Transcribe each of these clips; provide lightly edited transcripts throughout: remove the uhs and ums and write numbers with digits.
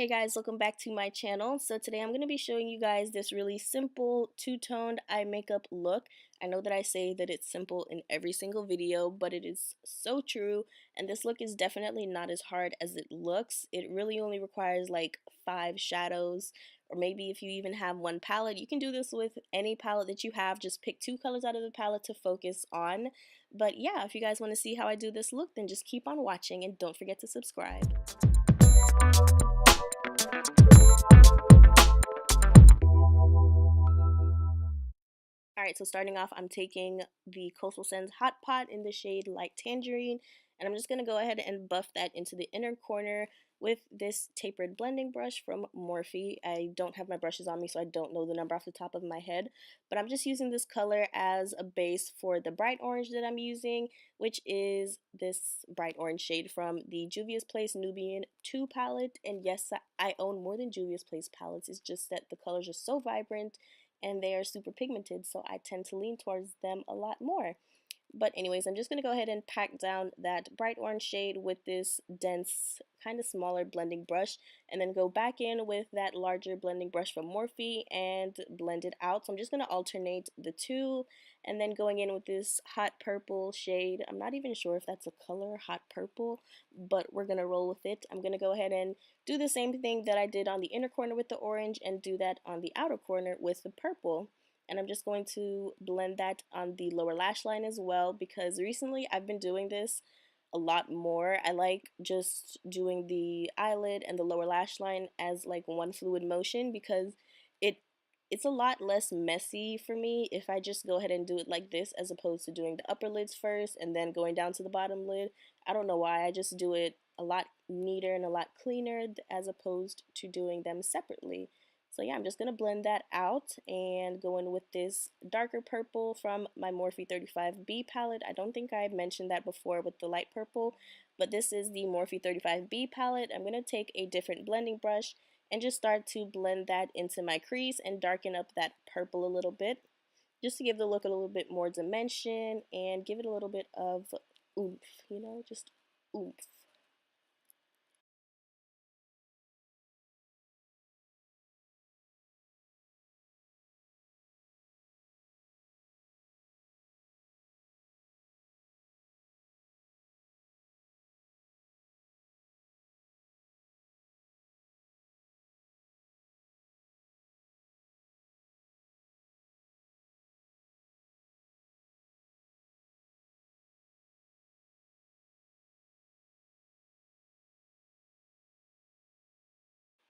Hey guys, welcome back to my channel. So today I'm going to be showing you guys this really simple two-toned eye makeup look. I know that I say that it's simple in every single video, but it is so true, and this look is definitely not as hard as it looks. It really only requires like 5 shadows, or maybe if you even have one palette. You can do this with any palette that you have. Just pick 2 colors out of the palette to focus on. But yeah, if you guys want to see how I do this look, then just keep on watching and don't forget to subscribe. Alright, so starting off, I'm taking the Coastal Scents Hot Pot in the shade Light Tangerine, and I'm just going to go ahead and buff that into the inner corner with this tapered blending brush from Morphe. I don't have my brushes on me, so I don't know the number off the top of my head, but I'm just using this color as a base for the bright orange that I'm using, which is this bright orange shade from the Juvias Place Nubian 2 palette. And yes, I own more than Juvias Place palettes. It's just that the colors are so vibrant and they are super pigmented, so I tend to lean towards them a lot more. But anyways, I'm just going to go ahead and pack down that bright orange shade with this dense, kind of smaller blending brush, and then go back in with that larger blending brush from Morphe and blend it out. So I'm just going to alternate the two, and then going in with this hot purple shade. I'm not even sure if that's a color, hot purple, but we're going to roll with it. I'm going to go ahead and do the same thing that I did on the inner corner with the orange and do that on the outer corner with the purple. And I'm just going to blend that on the lower lash line as well, because recently I've been doing this a lot more. I like just doing the eyelid and the lower lash line as like one fluid motion, because it it's a lot less messy for me if I just go ahead and do it like this, as opposed to doing the upper lids first and then going down to the bottom lid. I don't know why, I just do it a lot neater and a lot cleaner as opposed to doing them separately. So yeah, I'm just going to blend that out and go in with this darker purple from my Morphe 35B palette. I don't think I mentioned that before with the light purple, but this is the Morphe 35B palette. I'm going to take a different blending brush and just start to blend that into my crease and darken up that purple a little bit, just to give the look a little bit more dimension and give it a little bit of oomph, just oomph.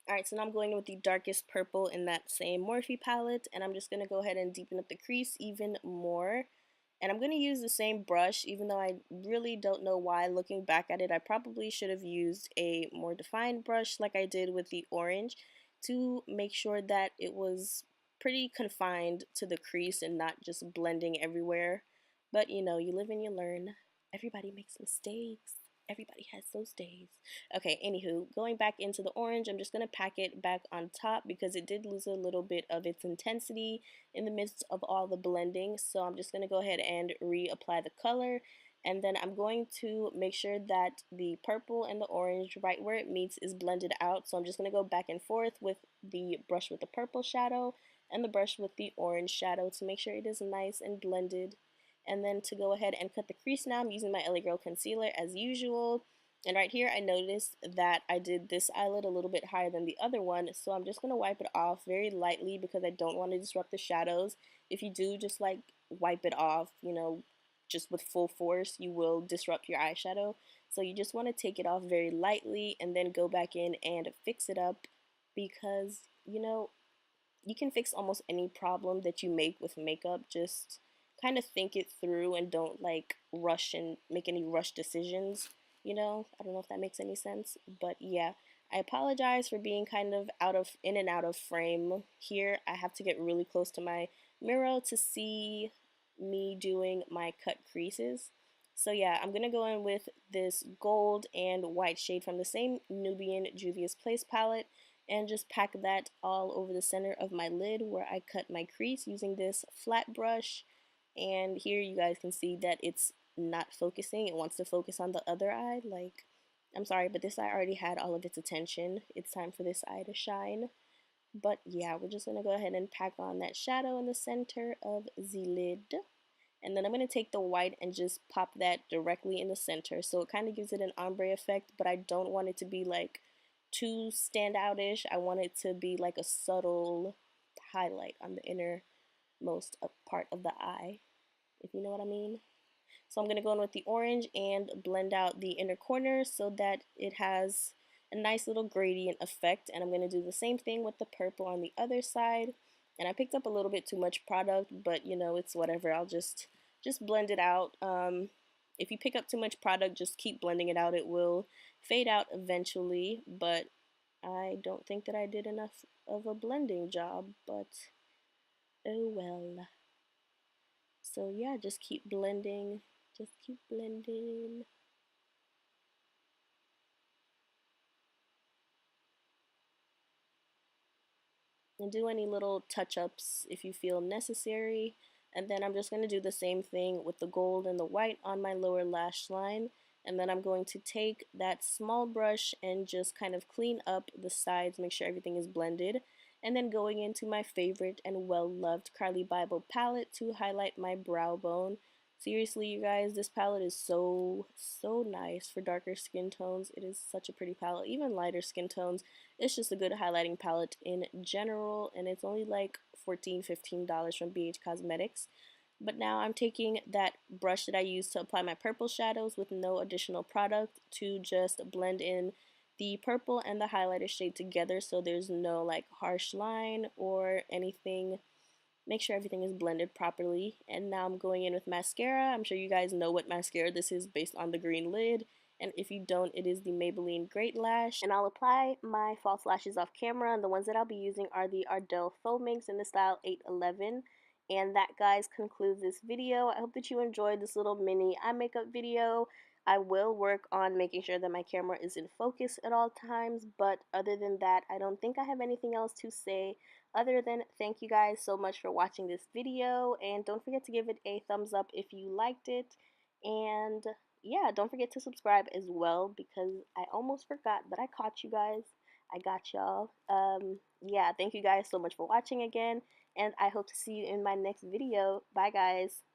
Alright, so now I'm going with the darkest purple in that same Morphe palette, and I'm just going to go ahead and deepen up the crease even more. And I'm going to use the same brush, even though I really don't know why. Looking back at it, I probably should have used a more defined brush like I did with the orange, to make sure that it was pretty confined to the crease and not just blending everywhere. But you know, you live and you learn. Everybody makes mistakes. Everybody has those days. Okay, anywho, going back into the orange, I'm just going to pack it back on top because it did lose a little bit of its intensity in the midst of all the blending. So I'm just going to go ahead and reapply the color. And then I'm going to make sure that the purple and the orange, right where it meets, is blended out. So I'm just going to go back and forth with the brush with the purple shadow and the brush with the orange shadow to make sure it is nice and blended. And then to go ahead and cut the crease now, I'm using my LA Girl concealer as usual. And right here, I noticed that I did this eyelid a little bit higher than the other one, so I'm just going to wipe it off very lightly because I don't want to disrupt the shadows. If you do just like wipe it off, just with full force, you will disrupt your eyeshadow. So you just want to take it off very lightly and then go back in and fix it up, because, you can fix almost any problem that you make with makeup. Just kind of think it through and don't like rush and make any rush decisions. I don't know if that makes any sense, but yeah, I apologize for being kind of in and out of frame here. I have to get really close to my mirror to see me doing my cut creases. So yeah, I'm gonna go in with this gold and white shade from the same Nubian Juvias Place palette and just pack that all over the center of my lid where I cut my crease using this flat brush. And here you guys can see that it's not focusing. It wants to focus on the other eye. Like, I'm sorry, but this eye already had all of its attention. It's time for this eye to shine. But yeah, we're just gonna go ahead and pack on that shadow in the center of the lid. And then I'm going to take the white and just pop that directly in the center. So it kind of gives it an ombre effect, but I don't want it to be like too standoutish. I want it to be like a subtle highlight on the innermost part of the eye, if you know what I mean. So I'm going to go in with the orange and blend out the inner corner so that it has a nice little gradient effect. And I'm going to do the same thing with the purple on the other side. And I picked up a little bit too much product, but you know, it's whatever. I'll just blend it out. If you pick up too much product, just keep blending it out. It will fade out eventually, but I don't think that I did enough of a blending job, but oh well. So yeah, just keep blending. Just keep blending. And do any little touch-ups if you feel necessary. And then I'm just going to do the same thing with the gold and the white on my lower lash line. And then I'm going to take that small brush and just kind of clean up the sides, make sure everything is blended. And then going into my favorite and well-loved Carli Bybel palette to highlight my brow bone. Seriously, you guys, this palette is so nice for darker skin tones. It is such a pretty palette. Even lighter skin tones, it's just a good highlighting palette in general, and it's only like $14–15 from BH Cosmetics. But now I'm taking that brush that I used to apply my purple shadows with no additional product to just blend in the purple and the highlighter shade together so there's no like harsh line or anything. Make sure everything is blended properly. And now I'm going in with mascara. I'm sure you guys know what mascara this is based on the green lid. And if you don't, it is the Maybelline Great Lash. And I'll apply my false lashes off camera. And the ones that I'll be using are the Ardell Faux Minks in the style 811. And that, guys, concludes this video. I hope that you enjoyed this little mini eye makeup video. I will work on making sure that my camera is in focus at all times. But other than that, I don't think I have anything else to say other than thank you guys so much for watching this video, and don't forget to give it a thumbs up if you liked it. And yeah, don't forget to subscribe as well because I almost forgot, but I caught you guys. I got y'all. Yeah, thank you guys so much for watching again, and I hope to see you in my next video. Bye guys.